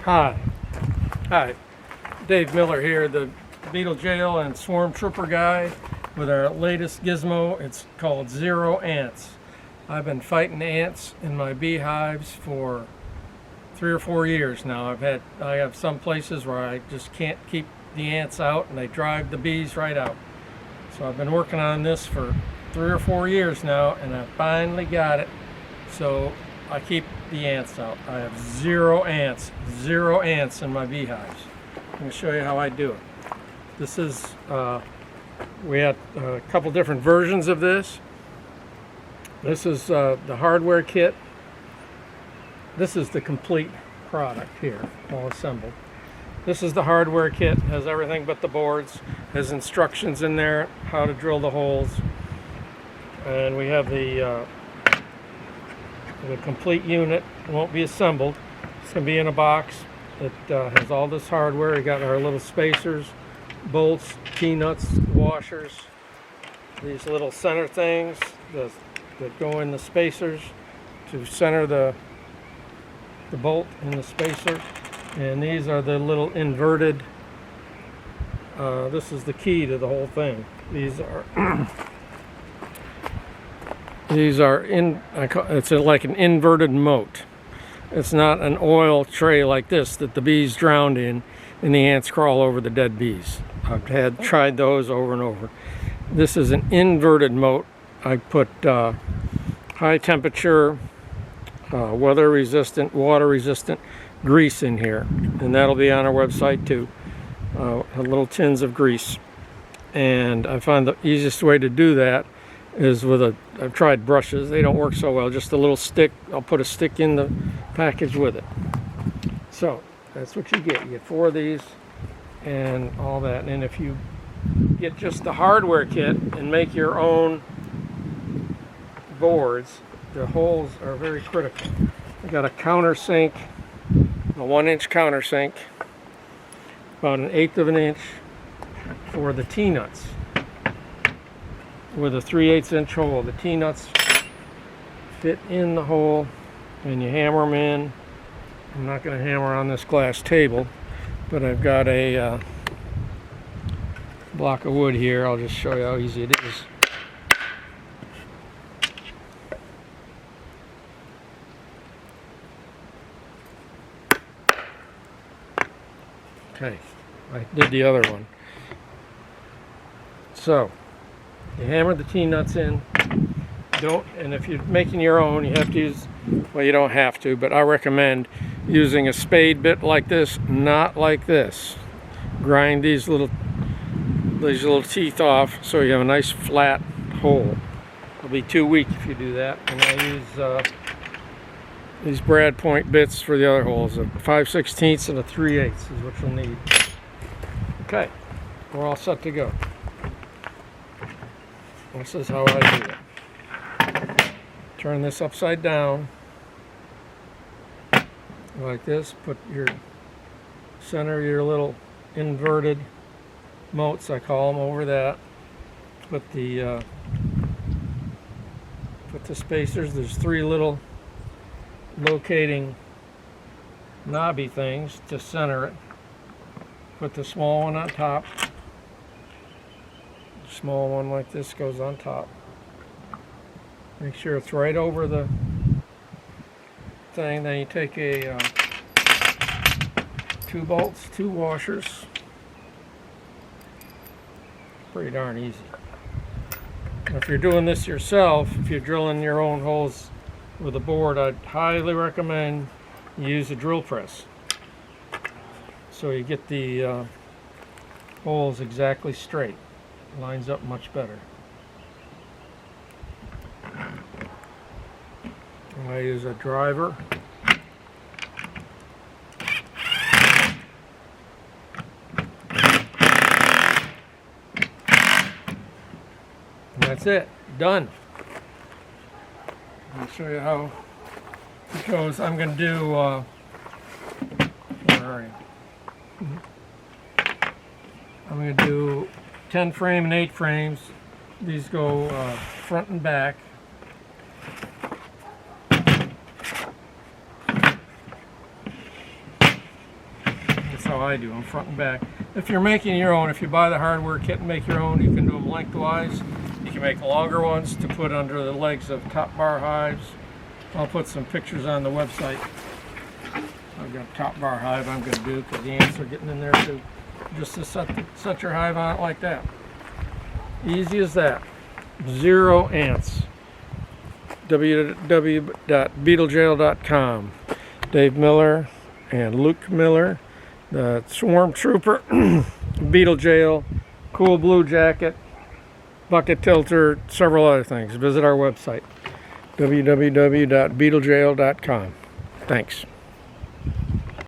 Hi. Hi. Dave Miller here, the Beetle Jail and Swarm Trooper guy with our latest gizmo. It's called Zero Ants. I've been fighting ants in my beehives for 3 or 4 years now. I have some places where I just can't keep the ants out and they drive the bees right out. So I've been working on this for 3 or 4 years now and I finally got it. So I keep the ants out. I have zero ants in my beehives. I'm going to show you how I do it. This is, we had a couple different versions of this. This is the hardware kit. This is the complete product here, all assembled. This is the hardware kit, has everything but the boards, has instructions in there, how to drill the holes. And we have the complete unit. It won't be assembled. It's going to be in a box. It has all this hardware. We got our little spacers, bolts, T-nuts, washers, these little center things that go in the spacers to center the bolt in the spacer. And these are the little inverted, this is the key to the whole thing. These are it's like an inverted moat. It's not an oil tray like this that the bees drown in and the ants crawl over the dead bees. I've tried those over and over. This is an inverted moat. I put high temperature, weather resistant, water resistant grease in here, and that'll be on our website too. Little tins of grease. And I find the easiest way to do that is with I've tried brushes, they don't work so well, just a little stick. I'll put a stick in the package with it. So that's what you get. You get 4 of these and all that. And if you get just the hardware kit and make your own boards, the holes are very critical. I got a countersink, a 1-inch countersink, about 1/8 of an inch for the T-nuts, with a 3/8 inch hole. The T-nuts fit in the hole and you hammer them in. I'm not going to hammer on this glass table, but I've got a block of wood here. I'll just show you how easy it is. Okay, I did the other one. So you hammer the T-nuts in. And if you're making your own, you have to use, well, you don't have to, but I recommend using a spade bit like this, not like this. Grind these little teeth off so you have a nice flat hole. It'll be too weak if you do that. And I use these brad point bits for the other holes. A 5/16 and a 3/8 is what you'll need. Okay, we're all set to go. This is how I do it. Turn this upside down like this. Put your center your little inverted moats, I call them, over that. Put the spacers. There's 3 little locating knobby things to center it. Put the small one on top. Small one like this goes on top. Make sure it's right over the thing. Then you take a 2 bolts, 2 washers. Pretty darn easy. And if you're doing this yourself, if you're drilling your own holes with a board, I'd highly recommend you use a drill press, so you get the holes exactly straight. Lines up much better. And I use a driver. And that's it. Done. I'll show you how it goes. I'm going to do, where are you? I'm going to do 10 frame and 8 frames. These go front and back. how I do them, front and back. If you're making your own, if you buy the hardware kit and make your own, you can do them lengthwise. You can make longer ones to put under the legs of top bar hives. I'll put some pictures on the website. I've got a top bar hive I'm going to do because the ants are getting in there too. Just to set your hive on it like that. Easy as that. 0 ants. www.beetlejail.com. Dave Miller and Luke Miller, the Swarm Trooper, Beetle Jail, Cool Blue Jacket, Bucket Tilter, several other things. Visit our website, www.beetlejail.com. Thanks.